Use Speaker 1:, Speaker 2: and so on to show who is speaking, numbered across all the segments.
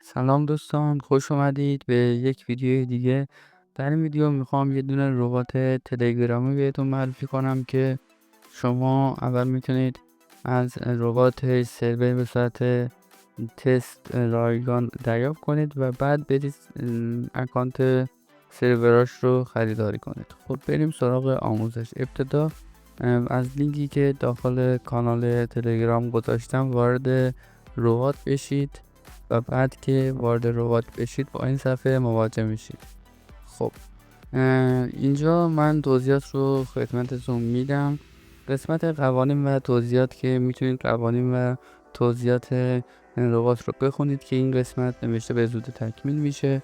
Speaker 1: سلام دوستان، خوش اومدید به یک ویدیو دیگه. در این ویدیو میخوام یه دونه ربات تلگرامی بهتون معرفی کنم که شما اول میتونید از ربات سرور به صورت تست رایگان دریافت کنید و بعد برید اکانت سروراش رو خریداری کنید. خب بریم سراغ آموزش. ابتدا از لینکی که داخل کانال تلگرام گذاشتم وارد ربات بشید و بعد که وارد ربات بشید با این صفحه مواجه میشید. خب اینجا من توضیحات رو خدمتتون میدم. قسمت قوانین و توضیحات که میتونید قوانین و توضیحات ربات رو بخونید که این قسمت نوشته به زودی تکمیل میشه.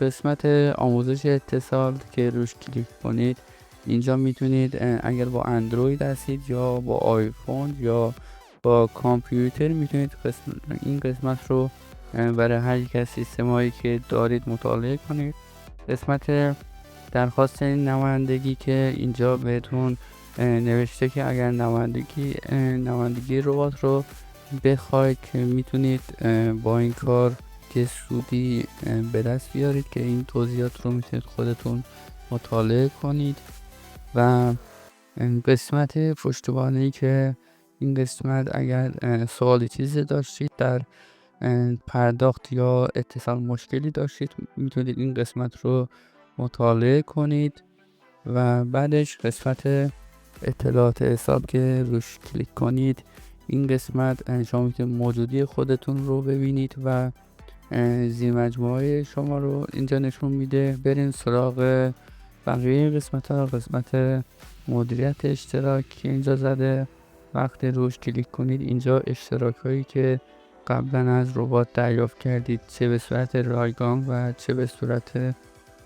Speaker 1: قسمت آموزش اتصال که روش کلیک کنید اینجا میتونید اگر با اندروید هستید یا با آیفون یا با کامپیوتر میتونید این قسمت رو برای هر یک از سیستم هایی که دارید مطالعه کنید. قسمت درخواست نمایندگی که اینجا بهتون نوشته که اگر نمایندگی ربات رو بخواید که میتونید با این کار که سودی به دست بیارید که این توضیحات رو میتونید خودتون مطالعه کنید. و قسمت پشتوانه‌ای که این قسمت اگر سوالی چیزی داشتید در پرداخت یا اتصال مشکلی داشتید میتونید این قسمت رو مطالعه کنید. و بعدش قسمت اطلاعات حساب که روش کلیک کنید این قسمت شما میتونید موجودی خودتون رو ببینید و زیر مجموعه شما رو اینجا نشون میده. بریم سراغ بقیه قسمت مدیریت اشتراک که اینجا زده. وقتی روش کلیک کنید اینجا اشتراک هایی که قبلا از ربات دریافت کردید چه به صورت رایگان و چه به صورت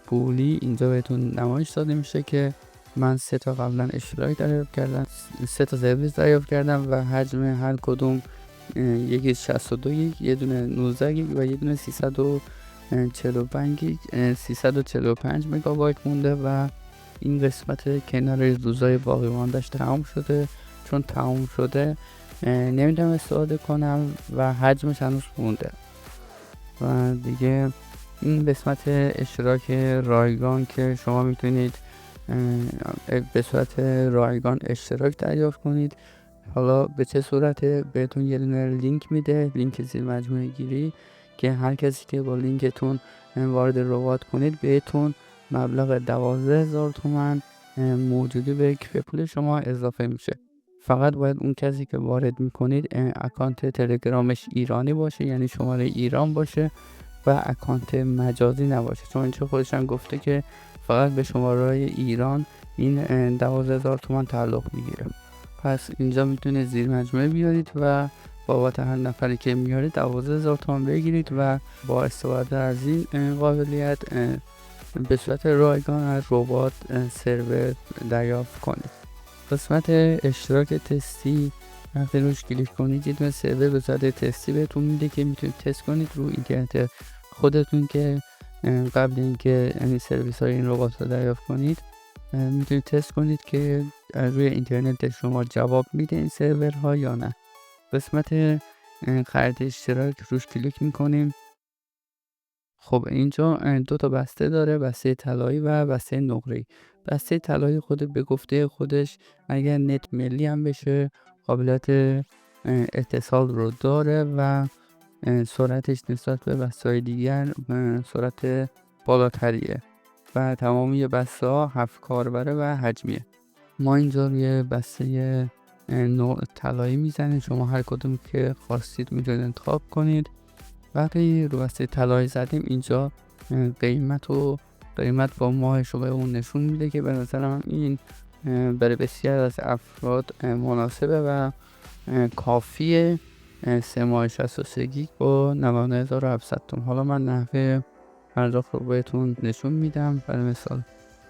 Speaker 1: پولی اینجا بهتون نمایش داده میشه که من 3 تا قبلا اشتراک دریافت کردم، 3 تا سرویس دریافت کردم و حجم هر کدوم یکی 62 گیگ، یه دونه 19 گیگ و یه دونه 345 گیگ 345 مگابایت مونده و این قسمت کنار روزای باقی ماندهش تمام شده. چون تمام شده نمیتونم استفاده کنم و حجمش هنوز مونده. و دیگه این قسمت اشتراک رایگان که شما میتونید به صورت رایگان اشتراک دریافت کنید. حالا به چه صورت؟ بهتون یه دونه لینک میده، لینک زیر مجموعه گیری، که هر کسی که با لینکتون وارد ربات کنید بهتون مبلغ 12,000 تومان موجودی به کیف پول شما اضافه میشه. فقط باید اون کسی که وارد میکنید اکانت تلگرامش ایرانی باشه، یعنی شماره ایران باشه و اکانت مجازی نباشه، چون اینجا خودشم گفته که فقط به شماره ایران این 12,000 تومان تعلق میگیره. پس اینجا میتونید زیر مجموعه بیارید و بابت هر نفری که میارید 12,000 تومان بگیرید و با استفاده از این قابلیت به صورت رایگان از ربات سرور دریافت کنید. قسمت اشتراک تستی وقتی روش کلیک کنید یه دونه سرور به صورت تستی بهتون میده که میتونید تست کنید رو اینترنت خودتون، که قبل اینکه این سرویس های این ربات رو دریافت کنید میتونید تست کنید که روی اینترنت شما جواب میده این سرورها یا نه. قسمت خرید اشتراک روش کلیک میکنیم. خب اینجا 2 تا بسته داره، بسته طلایی و بسته نقره‌ای. بسته طلایی خود به گفته خودش اگر نت ملی هم بشه قابلیت اتصال رو داره و سرعتش نسبت به بسته‌های دیگر سرعت بالاتریه و تمامی بسته ها 7 کاربره و حجمیه. ما اینجا روی بسته نوع طلایی میزنیم، شما هر کدوم که خواستید میتونید انتخاب کنید. وقتی رو بسته طلایی زدیم اینجا قیمت با ماه شما اون نشون میده که به نظرم این برای بسیار از افراد مناسبه و کافیه. 3 ماه 63 گیگ با 99,700 تومان. حالا من نحوه پرداخت رو بهتون نشون میدم. برای مثال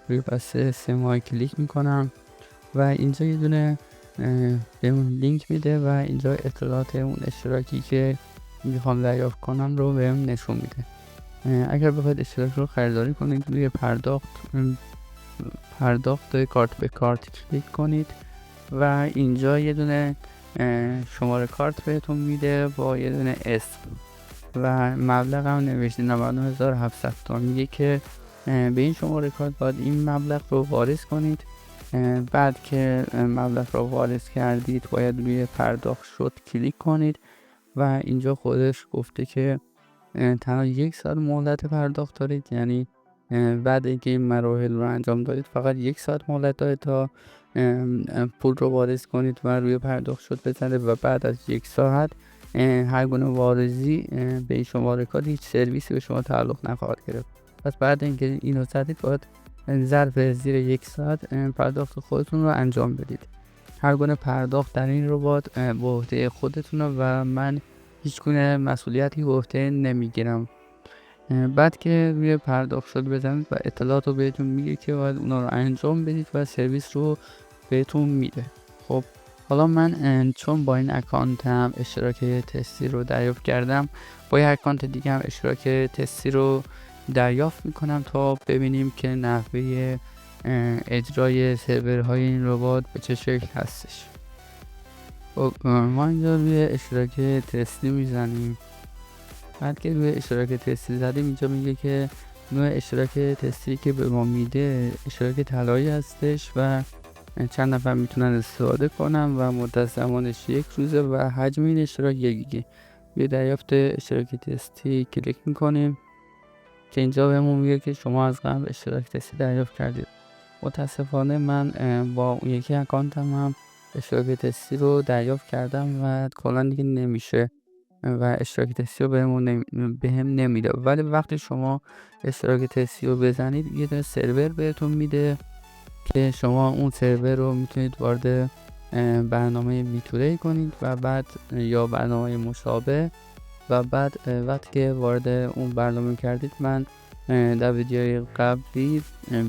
Speaker 1: روی بسته 3 ماه کلیک میکنم و اینجا یه دونه بهمون لینک میده و اینجا اطلاعات اون اشتراکی که میخوام دریافت کنم رو بهم نشون میده. اگر بخواید اشتراک رو خریداری کنید روی پرداخت کارت به کارت کلیک کنید و اینجا یه دونه شماره کارت بهتون میده با یه دونه اسم. و مبلغ هم نوشته 99,700 تومان. میگه که به این شماره کارت باید این مبلغ رو واریز کنید. بعد که مبلغ رو واریز کردید باید روی پرداخت شد کلیک کنید و اینجا خودش گفته که تنها 1 ساعت مهلت پرداخت دارید، یعنی بعد اینکه این مراحل رو انجام دادید فقط 1 ساعت مهلت دارید تا پول رو واریز کنید و روی پرداخت شد بزنید و بعد از 1 ساعت هر گونه واریزی به این شماره کارت هیچ سرویسی به شما تعلق نخواهد گرفت. پس بعد اینکه اینو زدید باید ظرف زیر 1 ساعت پرداخت خودتون رو انجام بدید. هر گونه پرداخت در این ربات به عهده خودتونه و من هیچ گونه مسئولیتی به عهده نمیگیرم. بعد که روی پرداخت شد بزنید و اطلاعات رو بهتون میگه که باید اونا رو انجام بدید و سرویس رو بهتون میده. خب حالا من چون با این اکانت هم اشتراک تستی رو دریافت کردم، با یه اکانت دیگه هم اشتراک تستی رو دریافت میکنم تا ببینیم که نحوه اجرای سرورهای این ربات به چه شکل هستش. خب ما اینجا روی اشتراک تستی میزنیم. بعد که روی اشتراک تستی زدیم اینجا میگه که نوع اشتراک تستی که به ما میده اشتراک طلایی هستش و چند نفر میتونن استفاده کنن و مدت زمانش 1 روزه و حجم این اشتراک 1 گیگه. روی دریافت اشتراک تستی کلیک میکنیم که اینجا بهمون میگه که شما از قبل اشتراک تستی دریافت کردید. متاسفانه من با اون یکی اکانتم هم اشتراک تستی رو دریافت کردم و کلا دیگه نمیشه و اشتراک تستی رو بهم نمیده. ولی وقتی شما اشتراک تستی رو بزنید یه دونه سرور بهتون میده که شما اون سرور رو میتونید وارد برنامه ویتوری کنید و بعد یا برنامه مشابه و بعد وقتی که وارد اون برنامه کردید من در ویدیوهای قبلی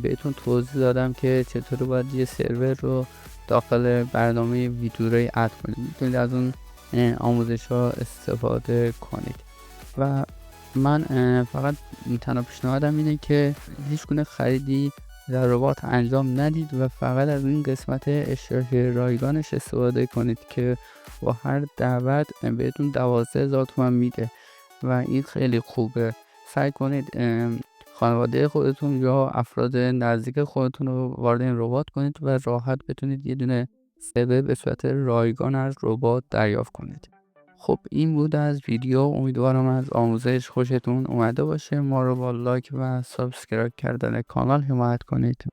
Speaker 1: بهتون توضیح دادم که چطور باید یه سرور رو داخل برنامه ویتوری اد کنید. میتونید از اون آموزش ها استفاده کنید و من فقط تنها پیشنهادم اینه که هیچ گونه خریدی در ربات انجام ندید و فقط از این قسمت اشتراک رایگانش استفاده کنید که با هر دعوت بهتون 12,000 تومان میده و این خیلی خوبه. سعی کنید خانواده خودتون یا افراد نزدیک خودتون رو وارد این ربات کنید و راحت بتونید یه دونه سرور به صورت رایگان از ربات دریافت کنید. خب این بود از ویدیو. امیدوارم از آموزش خوشتون اومده باشه. ما رو با لایک و سابسکرایب کردن کانال حمایت کنید.